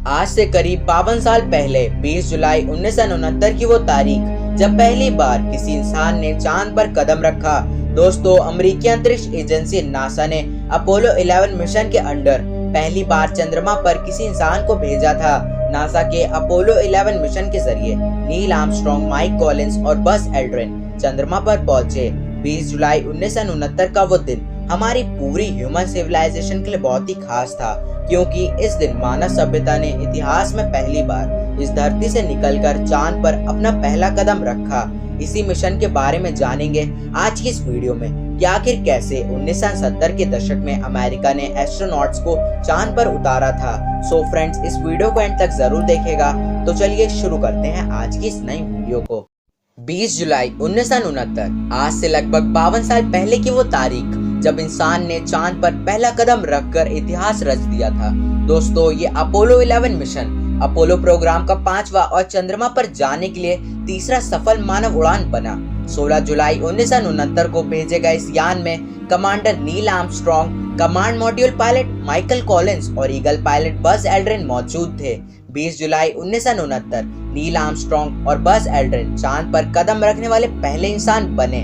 आज से करीब 52 साल पहले 20 जुलाई 1969 की वो तारीख जब पहली बार किसी इंसान ने चांद पर कदम रखा। दोस्तों, अमेरिकी अंतरिक्ष एजेंसी नासा ने अपोलो 11 मिशन के अंडर पहली बार चंद्रमा पर किसी इंसान को भेजा था। नासा के अपोलो 11 मिशन के जरिए नील आर्मस्ट्रांग, माइक कॉलिंस और बज एल्ड्रिन चंद्रमा पर पहुंचे। 20 जुलाई 1969 का वो दिन हमारी पूरी ह्यूमन सिविलाइजेशन के लिए बहुत ही खास था, क्योंकि इस दिन मानव सभ्यता ने इतिहास में पहली बार इस धरती से निकलकर चांद पर अपना पहला कदम रखा। इसी मिशन के बारे में जानेंगे आज की इस वीडियो में कि आखिर कैसे 1970 के दशक में अमेरिका ने एस्ट्रोनॉट्स को चांद पर उतारा था। सो फ्रेंड्स, इस वीडियो को एंड तक जरूर देखेगा। तो चलिए शुरू करते हैं आज की इस नई वीडियो को। 20 जुलाई 1969 आज से लगभग 52 साल पहले की वो तारीख जब इंसान ने चांद पर पहला कदम रखकर इतिहास रच दिया था। दोस्तों, ये अपोलो 11 मिशन अपोलो प्रोग्राम का 5वां और चंद्रमा पर जाने के लिए तीसरा सफल मानव उड़ान बना। 16 जुलाई 1969 को भेजे गए इस यान में commander Neil Armstrong, command module pilot Michael Collins और ईगल पायलट बज एल्ड्रिन मौजूद थे। 20 जुलाई 1969 नील आर्मस्ट्रांग और बज एल्ड्रिन चांद पर कदम रखने वाले पहले इंसान बने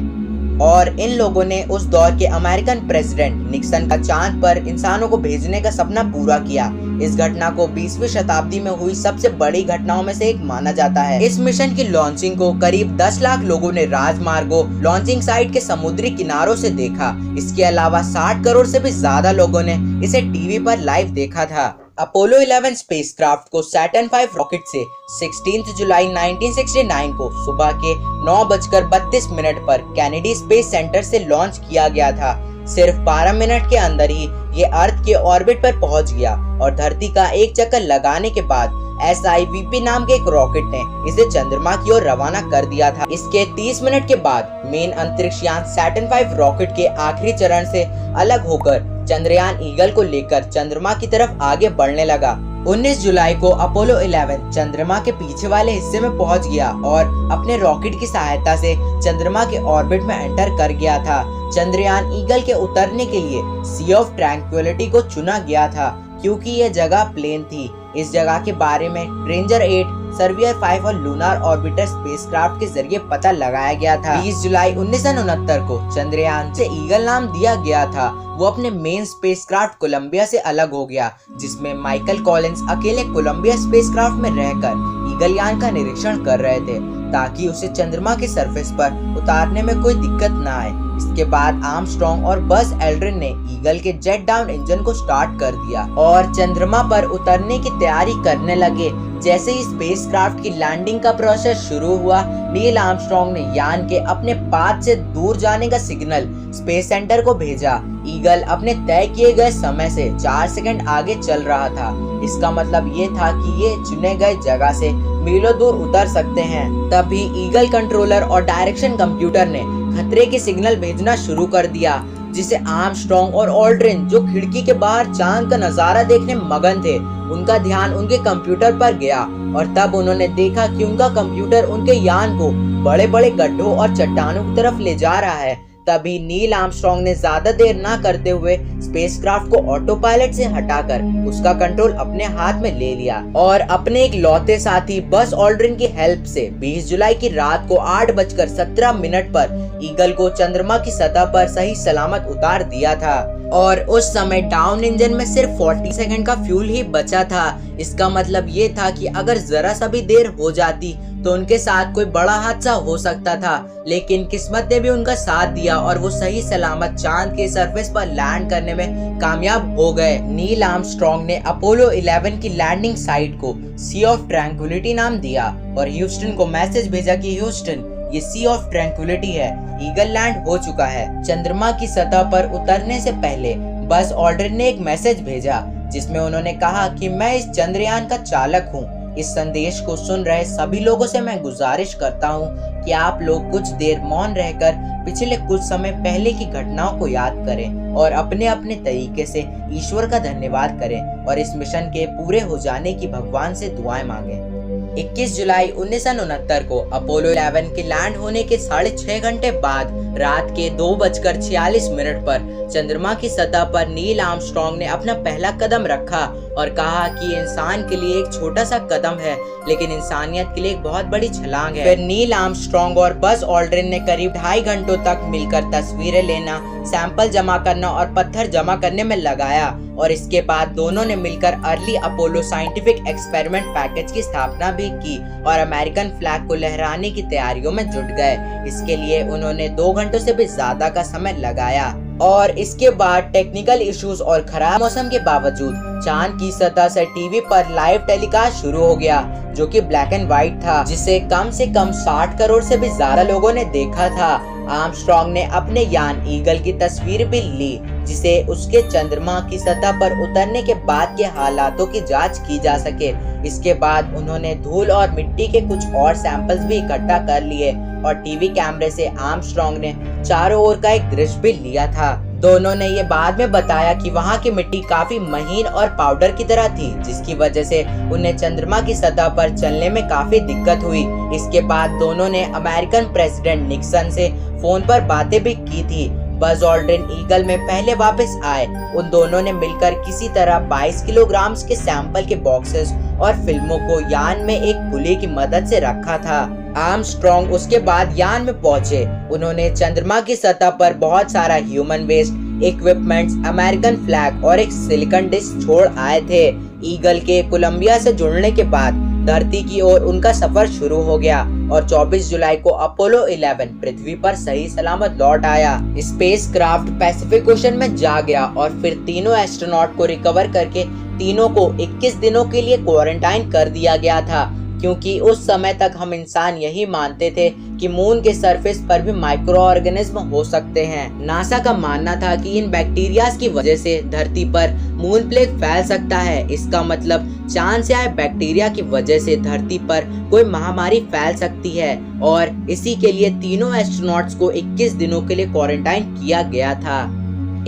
और इन लोगों ने उस दौर के अमेरिकन प्रेसिडेंट निक्सन का चांद पर इंसानों को भेजने का सपना पूरा किया। इस घटना को 20वीं शताब्दी में हुई सबसे बड़ी घटनाओं में से एक माना जाता है। इस मिशन की लॉन्चिंग को करीब 10 लाख लोगों ने राजमार्गों, लॉन्चिंग साइट के समुद्री किनारों से देखा। इसके अलावा 60 करोड़ से भी ज्यादा लोगों ने इसे टीवी पर लाइव देखा था। अपोलो 11 स्पेसक्राफ्ट को सैटर्न 5 रॉकेट से 16 जुलाई 1969 को सुबह के 9:32 पर कैनेडी स्पेस सेंटर से लॉन्च किया गया था। सिर्फ 12 मिनट के अंदर ही ये अर्थ के ऑर्बिट पर पहुंच गया और धरती का एक चक्कर लगाने के बाद SIVP नाम के एक रॉकेट ने इसे चंद्रमा की ओर रवाना कर दिया था। इसके 30 मिनट के बाद मेन अंतरिक्ष यान सैटर्न 5 रॉकेट के आखिरी चरण से अलग होकर चंद्रयान ईगल को लेकर चंद्रमा की तरफ आगे बढ़ने लगा। 19 जुलाई को अपोलो 11 चंद्रमा के पीछे वाले हिस्से में पहुंच गया और अपने रॉकेट की सहायता से चंद्रमा के ऑर्बिट में एंटर कर गया था। चंद्रयान ईगल के उतरने के लिए सी ऑफ ट्रैंक्विलिटी को चुना गया था, क्योंकि यह जगह प्लेन थी। इस जगह के बारे में रेंजर 8, सर्वियर 5 और लूनार ऑर्बिटर स्पेसक्राफ्ट के जरिए पता लगाया गया था। 20 जुलाई 1969 को चंद्रयान से ईगल नाम दिया गया था। वो अपने मेन स्पेसक्राफ्ट कोलंबिया से अलग हो गया, जिसमें माइकल कॉलिंस अकेले कोलंबिया स्पेसक्राफ्ट में रहकर ईगल यान का निरीक्षण कर रहे थे, ताकि उसे चंद्रमा के सरफेस पर उतारने में कोई दिक्कत न आए। इसके बाद आर्मस्ट्रांग और बज एल्ड्रिन ने ईगल के जेट डाउन इंजन को स्टार्ट कर दिया और चंद्रमा पर उतरने की तैयारी करने लगे। जैसे ही स्पेसक्राफ्ट की लैंडिंग का प्रोसेस शुरू हुआ, नील आर्मस्ट्रांग ने यान के अपने पाथ से दूर जाने का सिग्नल स्पेस सेंटर को भेजा। ईगल अपने तय किए गए समय से 4 सेकंड आगे चल रहा था। इसका मतलब ये था कि ये चुने गए जगह से मीलों दूर उतर सकते हैं। तभी ईगल कंट्रोलर और डायरेक्शन कंप्यूटर ने खतरे के सिग्नल भेजना शुरू कर दिया, जिसे आर्मस्ट्रांग और एल्ड्रिन, जो खिड़की के बाहर चांद का नजारा देखने में मगन थे, उनका ध्यान उनके कंप्यूटर पर गया और तब उन्होंने देखा कि उनका कंप्यूटर उनके यान को बड़े बड़े गड्ढों और चट्टानों की तरफ ले जा रहा है। तभी नील आर्मस्ट्रांग ने ज्यादा देर ना करते हुए स्पेसक्राफ्ट को ऑटो पायलट से हटाकर उसका कंट्रोल अपने हाथ में ले लिया और अपने एक लौते साथी बज एल्ड्रिन की हेल्प से 20 जुलाई की रात को 8:17 पर ईगल को चंद्रमा की सतह पर सही सलामत उतार दिया था। और उस समय डाउन इंजन में सिर्फ 40 सेकंड का फ्यूल ही बचा था। इसका मतलब ये था कि अगर जरा सा भी देर हो जाती तो उनके साथ कोई बड़ा हादसा हो सकता था, लेकिन किस्मत ने भी उनका साथ दिया और वो सही सलामत चांद के सरफेस पर लैंड करने में कामयाब हो गए। नील आर्मस्ट्रांग ने अपोलो 11 की लैंडिंग साइट को सी ऑफ ट्रैंक्विलिटी नाम दिया और ह्यूस्टन को मैसेज भेजा कि ह्यूस्टन, ये सी ऑफ ट्रैंक्विलिटी है, ईगल लैंड हो चुका है। चंद्रमा की सतह पर उतरने से पहले बज एल्ड्रिन ने एक मैसेज भेजा, जिसमें उन्होंने कहा कि मैं इस चंद्रयान का चालक हूँ। इस संदेश को सुन रहे सभी लोगों से मैं गुजारिश करता हूँ कि आप लोग कुछ देर मौन रहकर पिछले कुछ समय पहले की घटनाओं को याद करें और अपने अपने तरीके से ईश्वर का धन्यवाद करें और इस मिशन के पूरे हो जाने की भगवान से दुआएं मांगें। 21 जुलाई 1969 को अपोलो 11 के लैंड होने के 6.5 घंटे बाद रात के 2:46 पर चंद्रमा की सतह पर नील आर्मस्ट्रांग ने अपना पहला कदम रखा और कहा कि इंसान के लिए एक छोटा सा कदम है, लेकिन इंसानियत के लिए एक बहुत बड़ी छलांग है। फिर नील आर्मस्ट्रांग और बज ऑल्ड्रिन ने करीब 2.5 घंटों तक मिलकर तस्वीरें लेना, सैंपल जमा करना और पत्थर जमा करने में लगाया और इसके बाद दोनों ने मिलकर early Apollo scientific experiment package की स्थापना भी की और अमेरिकन फ्लैग को लहराने की तैयारियों में जुट गए। इसके लिए उन्होंने 2 घंटों से भी ज्यादा का समय लगाया और इसके बाद टेक्निकल इश्यूज और खराब मौसम के बावजूद चांद की सतह से टीवी पर लाइव टेलीकास्ट शुरू हो गया, जो कि ब्लैक एंड व्हाइट था, जिसे कम से कम 60 करोड़ से भी ज्यादा लोगों ने देखा था। आर्मस्ट्रांग ने अपने यान ईगल की तस्वीर भी ली, जिसे उसके चंद्रमा की सतह पर उतरने के बाद के हालातों की जांच की जा सके। इसके बाद उन्होंने धूल और मिट्टी के कुछ और सैंपल्स भी इकट्ठा कर लिए और टीवी कैमरे से आर्मस्ट्रांग ने चारों ओर का एक दृश्य भी लिया था। दोनों ने ये बाद में बताया कि वहाँ की मिट्टी काफी महीन और पाउडर की तरह थी, जिसकी वजह से उन्हें चंद्रमा की सतह पर चलने में काफी दिक्कत हुई। इसके बाद दोनों ने अमेरिकन प्रेसिडेंट निक्सन से फोन पर बातें भी की थी। बज ऑल्ड्रिन ईगल में पहले वापस आए। उन दोनों ने मिलकर किसी तरह 22 किलोग्राम के सैंपल के बॉक्सेस और फिल्मों को यान में एक पुली की मदद से रखा था। आर्मस्ट्रांग उसके बाद यान में पहुंचे। उन्होंने चंद्रमा की सतह पर बहुत सारा human waste, equipments, American flag और एक सिलिकॉन डिश छोड़ आए थे। ईगल के कोलंबिया से जुड़ने के बाद धरती की ओर उनका सफर शुरू हो गया और 24 जुलाई को अपोलो 11 पृथ्वी पर सही सलामत लौट आया। स्पेसक्राफ्ट पैसिफिक ओशन में जा गिरा और फिर तीनों एस्ट्रोनॉट को रिकवर करके तीनों को 21 दिनों के लिए क्वारंटाइन कर दिया गया था, क्योंकि उस समय तक हम इंसान यही मानते थे कि मून के सरफेस पर भी माइक्रो ऑर्गेनिज्म हो सकते हैं। नासा का मानना था कि इन बैक्टीरियाज की वजह से धरती पर मून प्लेग फैल सकता है। इसका मतलब चांद से आए बैक्टीरिया की वजह से धरती पर कोई महामारी फैल सकती है और इसी के लिए तीनों एस्ट्रोनॉट्स को 21 दिनों के लिए क्वारंटाइन किया गया था।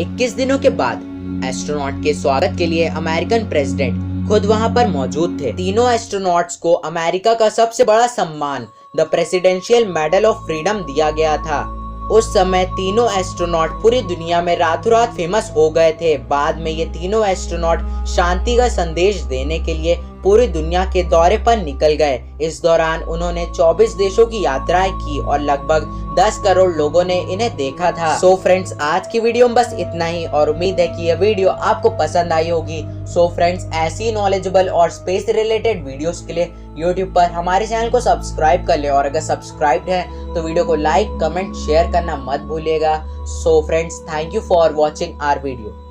21 दिनों के बाद एस्ट्रोनॉट के स्वागत के लिए अमेरिकन प्रेसिडेंट खुद वहां पर मौजूद थे। तीनों एस्ट्रोनॉट्स को अमेरिका का सबसे बड़ा सम्मान the presidential medal of freedom दिया गया था। उस समय तीनों एस्ट्रोनॉट पूरी दुनिया में रातों रात फेमस हो गए थे। बाद में ये तीनों एस्ट्रोनॉट शांति का संदेश देने के लिए पूरी दुनिया के दौरे पर निकल गए। इस दौरान उन्होंने 24 देशों की यात्राएं की और लगभग 10 करोड़ लोगों ने इन्हें देखा था। सो फ्रेंड्स, आज की वीडियो में बस इतना ही और उम्मीद है कि यह वीडियो आपको पसंद आई होगी। सो फ्रेंड्स, ऐसी नॉलेजेबल और स्पेस रिलेटेड वीडियोस के लिए यूट्यूब पर हमारे चैनल को सब्सक्राइब कर ले और अगर सब्सक्राइब्ड है तो वीडियो को लाइक, कमेंट, शेयर करना मत भूलिएगा। So friends, thank you for watching our video.